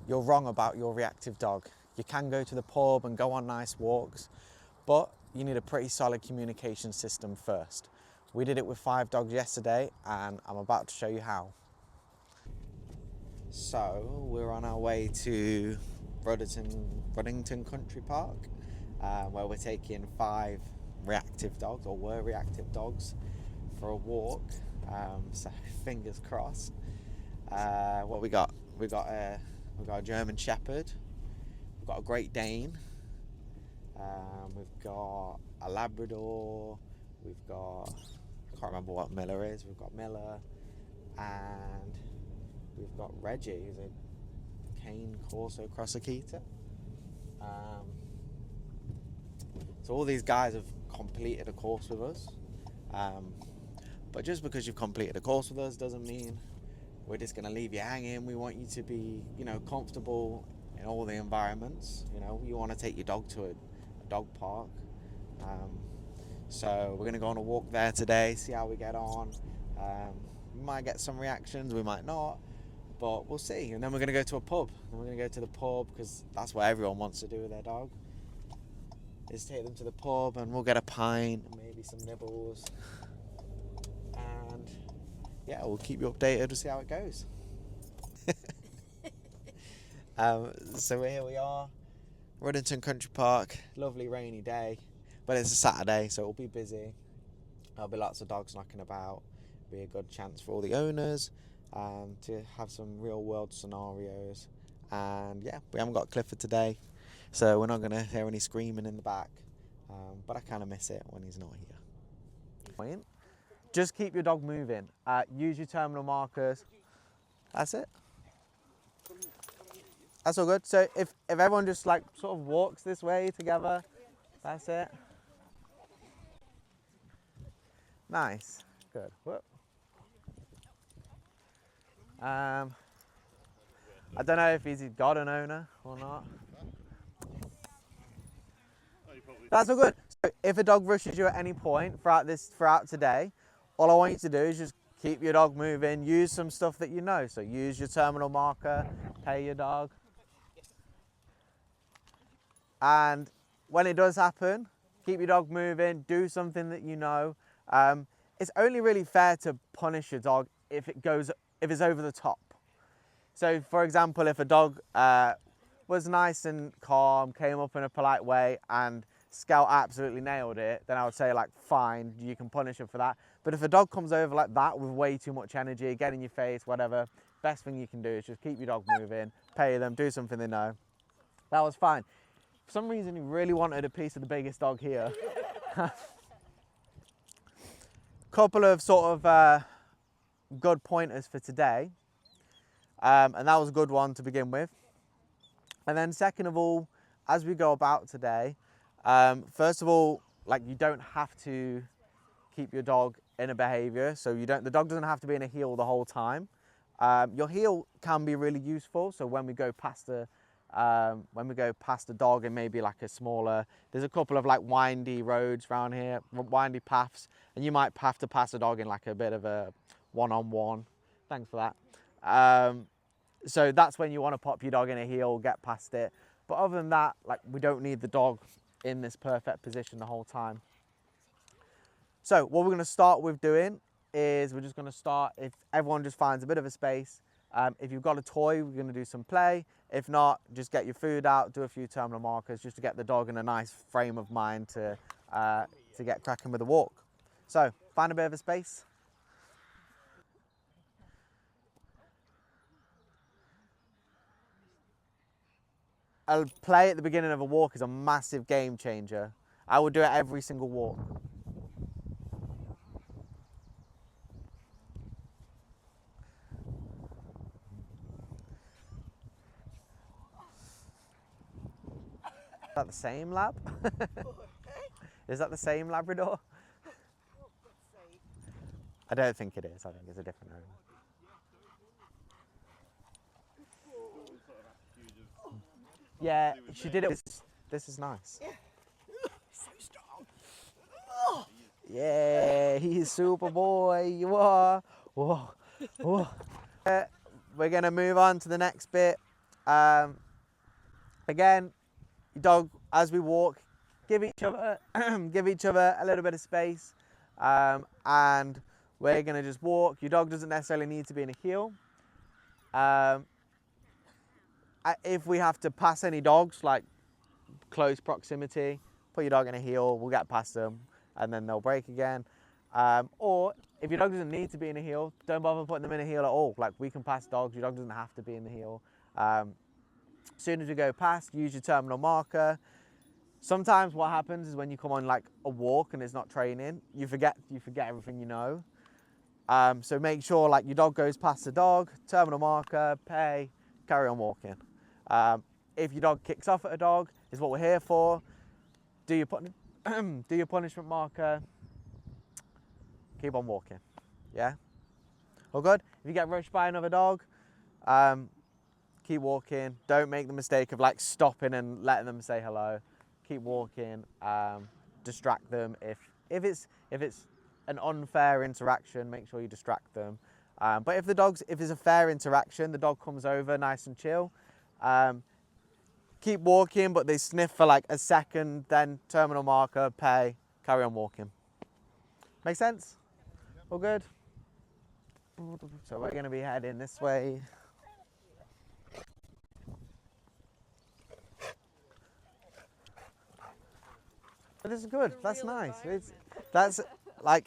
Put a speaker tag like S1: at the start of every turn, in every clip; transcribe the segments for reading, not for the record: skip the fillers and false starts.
S1: you're wrong about your reactive dog. You can go to the pub and go on nice walks, but you need a pretty solid communication system first. We did it with 5 dogs yesterday, and I'm about to show you how. So we're on our way to Ruddington Country Park, where we're taking 5 reactive dogs, or were reactive dogs, for a walk. So fingers crossed. What we got? We've got a German Shepherd. We've got a Great Dane. We've got a Labrador. We've got, I can't remember what Miller is. We've got Miller, and we've got Reggie, who's a Cane Corso Cross Akita. So all these guys have completed a course with us. But just because you've completed a course with us doesn't mean we're just going to leave you hanging. We want you to be, comfortable in all the environments. You want to take your dog to a dog park. So we're going to go on a walk there today, see how we get on. We might get some reactions, we might not, but we'll see. And then we're going to go to a pub. And we're going to go to the pub because that's what everyone wants to do with their dog, is take them to the pub, and we'll get a pint and maybe some nibbles. And yeah, we'll keep you updated to see how it goes. So here we are, Ruddington Country Park. Lovely rainy day, but it's a Saturday, so it'll be busy. There'll be lots of dogs knocking about. Be a good chance for all the owners to have some real world scenarios. And yeah, we haven't got Clifford today, so we're not going to hear any screaming in the back, but I kind of miss it when he's not here. Just keep your dog moving. Use your terminal markers. That's it. That's all good. So if everyone just sort of walks this way together, that's it. Nice. Good. Whoop. I don't know if he's got an owner or not. That's all good. So if a dog rushes you at any point throughout today, all I want you to do is just keep your dog moving. Use some stuff that you know. So use your terminal marker, pay your dog. And when it does happen, keep your dog moving, do something that you know. It's only really fair to punish your dog if it's over the top. So for example, if a dog was nice and calm, came up in a polite way, and Scout absolutely nailed it, then I would say fine, you can punish him for that. But if a dog comes over like that with way too much energy, get in your face, whatever, best thing you can do is just keep your dog moving, pay them, do something they know. That was fine. For some reason, he really wanted a piece of the biggest dog here. Couple of sort of good pointers for today, and that was a good one to begin with. And then second of all, as we go about today, first of all, you don't have to keep your dog in a behavior. So the dog doesn't have to be in a heel the whole time. Your heel can be really useful. So when we go past the dog and maybe a smaller, there's a couple of windy roads around here, windy paths, and you might have to pass the dog in a bit of a one-on-one. Thanks for that. So that's when you want to pop your dog in a heel, get past it. But other than that, we don't need the dog in this perfect position the whole time. So what we're going to start with doing is we're just going to start, if everyone just finds a bit of a space. If you've got a toy, we're going to do some play. If not, just get your food out, do a few terminal markers just to get the dog in a nice frame of mind to get cracking with the walk. So find a bit of a space. A play at the beginning of a walk is a massive game changer. I would do it every single walk. Is that the same lab? Is that the same Labrador? I don't think it is. I think it's a different owner. Yeah, she did it. This is nice.
S2: So strong.
S1: Yeah, he's super boy. You are. Whoa. Whoa. We're going to move on to the next bit. Again, your dog, as we walk, give each other give each other a little bit of space, and we're gonna just walk. Your dog doesn't necessarily need to be in a heel. If we have to pass any dogs, like close proximity, put your dog in a heel, we'll get past them, and then they'll break again. Or if your dog doesn't need to be in a heel, don't bother putting them in a heel at all. Like, we can pass dogs, your dog doesn't have to be in the heel. As soon as we go past, use your terminal marker. Sometimes what happens is when you come on like a walk and it's not training, you forget everything you know. So make sure like your dog goes past the dog, terminal marker, pay, carry on walking. If your dog kicks off at a dog, is what we're here for. Do your punishment marker, keep on walking. Yeah? All good? If you get rushed by another dog, keep walking. Don't make the mistake of like stopping and letting them say hello. Keep walking. Distract them. If it's an unfair interaction, make sure you distract them. But if it's a fair interaction, the dog comes over nice and chill. Keep walking, but they sniff for like a second, then terminal marker, pay, carry on walking. Make sense? All good? So we're going to be heading this way. But this is good. That's nice.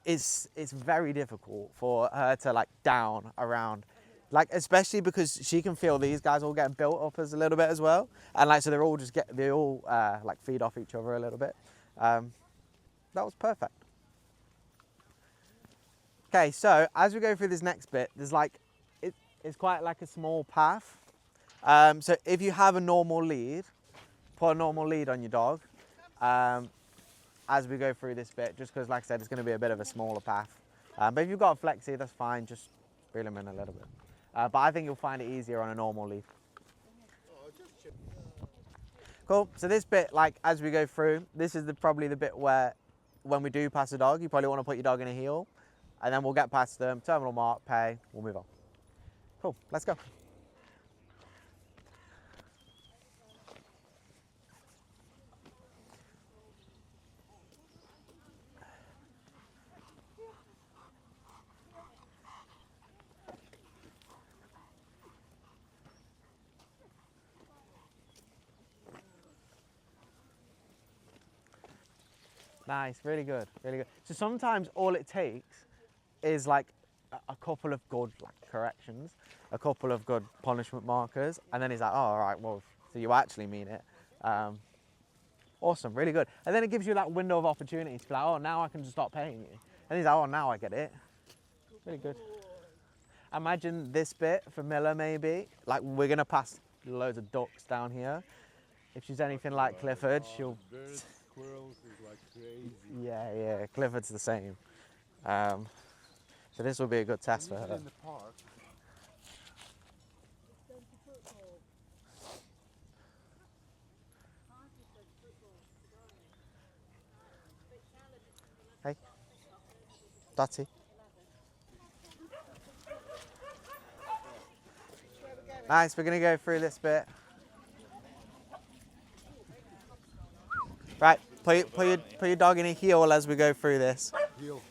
S1: It's very difficult for her to like down around, like especially because she can feel these guys all getting built up as a little bit as well, and like so they all like feed off each other a little bit. That was perfect. Okay, so as we go through this next bit, there's like it's quite like a small path. So if you have a normal lead, put a normal lead on your dog. As we go through this bit, just because like I said, it's going to be a bit of a smaller path. But if you've got a flexi, that's fine, just reel them in a little bit. But I think you'll find it easier on a normal lead. Cool, so this bit, like as we go through, this is probably the bit where when we do pass a dog, you probably want to put your dog in a heel, and then we'll get past them, terminal mark, pay, we'll move on. Cool, let's go. Nice, really good, really good. So sometimes all it takes is like a couple of good like corrections, a couple of good punishment markers, and then he's like, oh, all right, well, so you actually mean it. Awesome, really good. And then it gives you that window of opportunity to be like, oh, now I can just stop paying you. And he's like, oh, now I get it. Really good. Imagine this bit for Miller maybe, like we're gonna pass loads of ducks down here. If she's anything like Clifford, she'll...
S2: Squirrels is like crazy.
S1: Yeah, Clifford's the same. So this will be a good test for her.
S2: In the park.
S1: Hey, Dottie. Nice, we're gonna go through this bit. Right, put your dog in a heel as we go through this.
S2: Heel.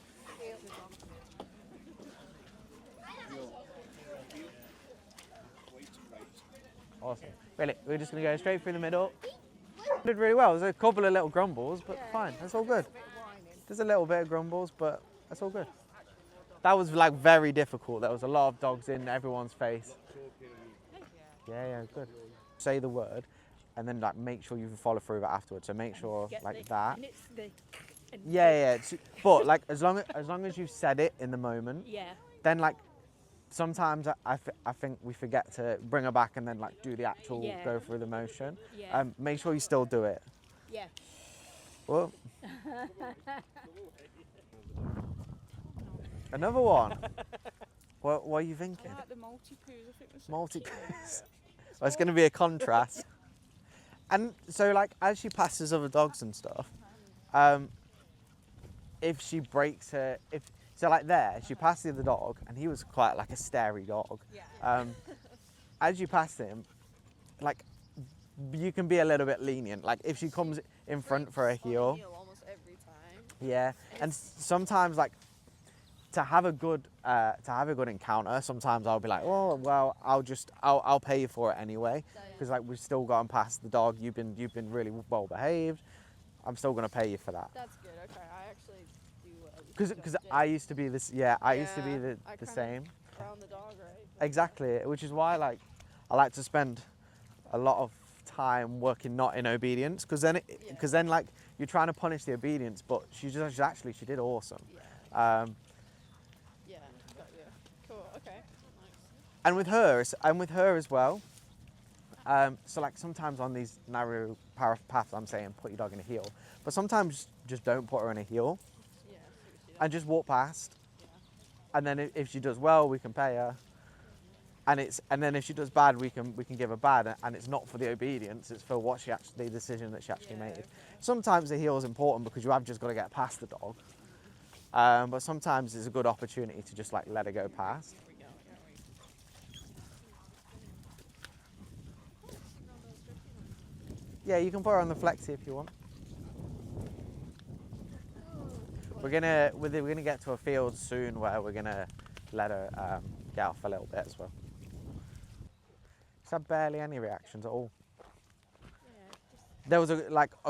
S1: Awesome. Really, we're just gonna go straight through the middle. Did really well. There's a couple of little grumbles, but fine. That's all good. There's a little bit of grumbles, but that's all good. That was like very difficult. There was a lot of dogs in everyone's face. Yeah, good. Say the word, and then like make sure you follow through that afterwards. So make sure like that. Yeah. But like as long as you said it in the moment, then like sometimes I think we forget to bring her back and then like do the actual go through the motion. Make sure you still do it.
S3: Yeah.
S1: Well. Another one. What are you thinking?
S3: I like the multi-poos. I think they're so
S1: Multi-poos. Well, it's going to be a contrast. And so, like, as she passes other dogs and stuff, if she breaks her, so like there, she passed the other dog, and he was quite like a starey dog.
S3: Yeah.
S1: As you pass him, like you can be a little bit lenient. Like if she comes in front for a heel,
S3: almost every time.
S1: yeah, and sometimes like to have a good encounter, sometimes I'll be like, oh well, I'll pay you for it anyway, because like we've still gone past the dog. You've been really well behaved. I'm still gonna pay you for that.
S3: That's good. Okay, I actually do.
S1: Because I used to be this, yeah, I used to be the same.
S3: Around the dog, right?
S1: Exactly, which is why like I like to spend a lot of time working not in obedience, because then like you're trying to punish the obedience, but she did awesome.
S3: Yeah. Yeah. Got you. Cool. Okay. Nice.
S1: And with her as well. So like sometimes on these narrow paths, I'm saying put your dog in a heel, but sometimes just don't put her in a heel
S3: Yeah.
S1: and just walk past.
S3: Yeah.
S1: And then if she does well, we can pay her. And then if she does bad, we can give her bad, and it's not for the obedience, it's for the decision that she actually made.
S3: Okay.
S1: Sometimes the heel is important because you have just got to get past the dog, but sometimes it's a good opportunity to just like let her go past.
S3: Here we go.
S1: Yeah, you can put her on the flexi if you want. We're gonna get to a field soon where we're gonna let her get off a little bit as well. She's had barely any reactions at all. There was a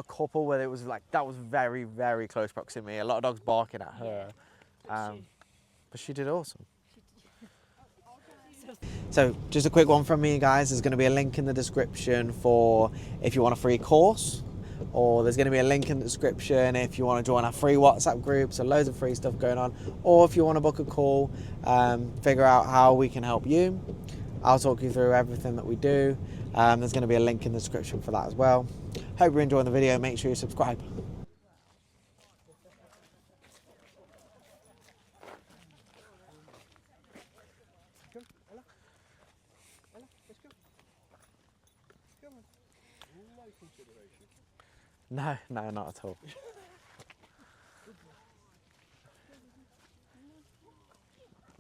S1: couple where it was like that was very, very close proximity. A lot of dogs barking at her, but she did awesome. So just a quick one from me, guys. There's going to be a link in the description for if you want a free course, or there's going to be a link in the description if you want to join our free WhatsApp group. So loads of free stuff going on, or if you want to book a call, figure out how we can help you. I'll talk you through everything that we do. There's going to be a link in the description for that as well. Hope you're enjoying the video. Make sure you subscribe. No, not at all.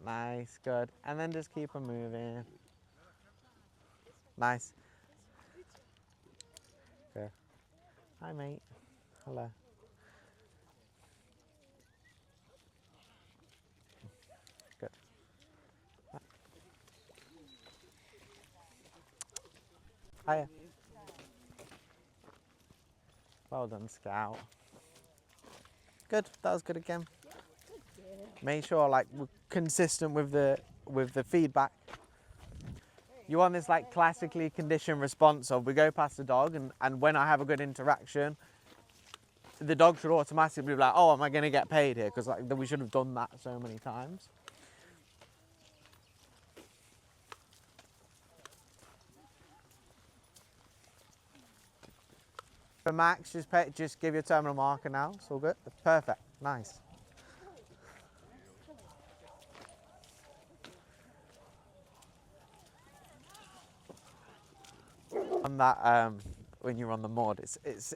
S1: Nice, good. And then just keep them moving. Nice. Good. Hi, mate. Hello. Good. Hiya. Well done, Scout. Good. That was good again. Make sure like we're consistent with the feedback. You want this like classically conditioned response of we go past the dog and when I have a good interaction, the dog should automatically be like, oh, am I going to get paid here? Because like we should have done that so many times. For Max, just give your terminal marker now. It's all good. Perfect. Nice. On that, when you're on the mud, it's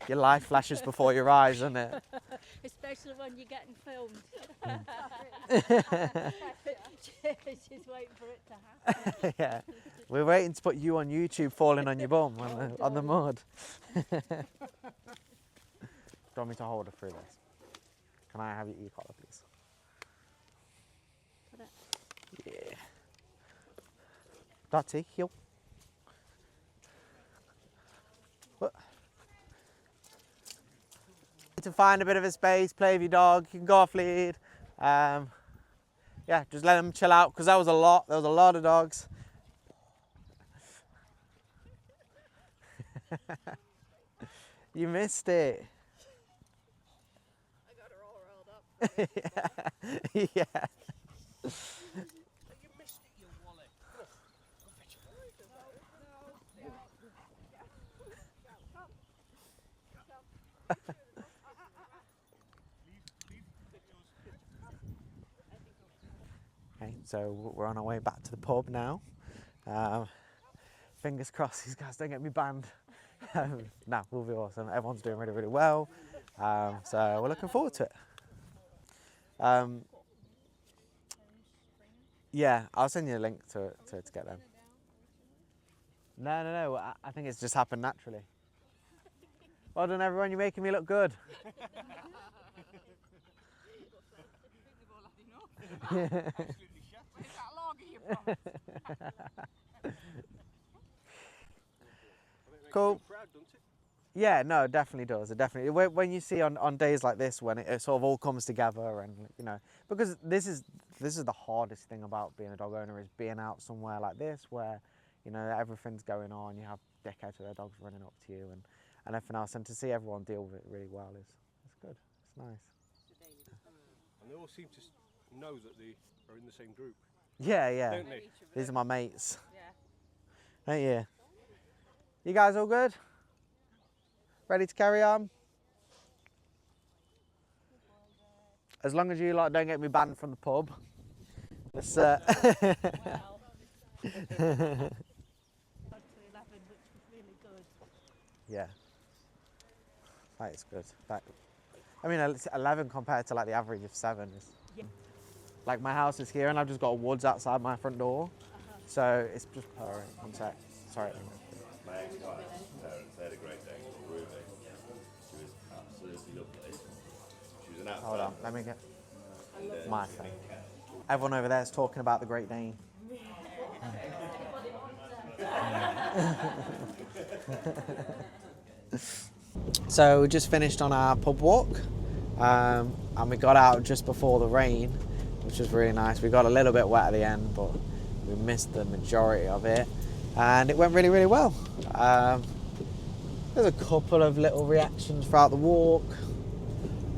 S1: your life flashes before your eyes, doesn't it?
S4: Especially when you're getting filmed. She's waiting for it to happen.
S1: Yeah, we're waiting to put you on YouTube falling on your bum on the mud. Do you want me to hold her through this? Can I have your e-collar, please? Yeah. Dotty, heel. To find a bit of a space, play with your dog, you can go off lead. Yeah, just let them chill out because that was a lot. There was a lot of dogs. You missed it.
S3: I got her all rolled up.
S1: Yeah.
S2: You missed it, you wallet.
S1: Okay, so we're on our way back to the pub now. Fingers crossed these guys don't get me banned. No, we'll be awesome. Everyone's doing really, really well. So we're looking forward to it. Yeah, I'll send you a link to get them. No. I think it's just happened naturally. Well done, everyone. You're making me look good.
S2: Absolutely shut. Where's that lager you promised?
S1: Cool.
S2: Proud, doesn't it?
S1: Yeah, no, it definitely does. It definitely. When you see on days like this, when it sort of all comes together, and you know, because this is the hardest thing about being a dog owner is being out somewhere like this where, you know, everything's going on. You have dickheads with their dogs running up to you and everything else, and to see everyone deal with it really well is good. It's nice.
S2: And they all seem to know that they are in the same group.
S1: Yeah.
S2: Don't they?
S1: These are my mates.
S3: Yeah.
S1: Ain't you? You guys all good? Ready to carry on? As long as you lot don't get me banned from the pub. Let's,
S4: Well, got to 11, which was really good.
S1: yeah. That is good. I mean, 11 compared to like the average of 7 is.
S4: Yeah.
S1: Like my house is here and I've just got a woods outside my front door. So it's just purring. One sec. Sorry.
S5: My ex-wife's parents, they had a great day. Ruby. She was absolutely lovely. She was an absolute.
S1: Hold on. Let me get my thing. Everyone over there is talking about the Great Dane. So we just finished on our pub walk, and we got out just before the rain, which was really nice. We got a little bit wet at the end, but we missed the majority of it, and it went really, really well. There's a couple of little reactions throughout the walk,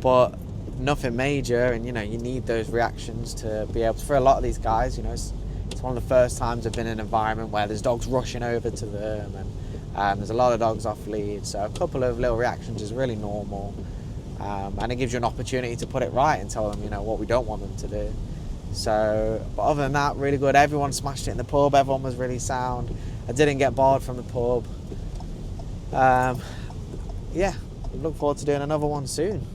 S1: but nothing major. And you know, you need those reactions to be able to, for a lot of these guys, you know, it's one of the first times they've been in an environment where there's dogs rushing over to them, and there's a lot of dogs off lead. So a couple of little reactions is really normal, and it gives you an opportunity to put it right and tell them, you know, what we don't want them to do. So, but other than that, really good. Everyone smashed it in the pub. Everyone was really sound. I didn't get barred from the pub. Yeah, look forward to doing another one soon.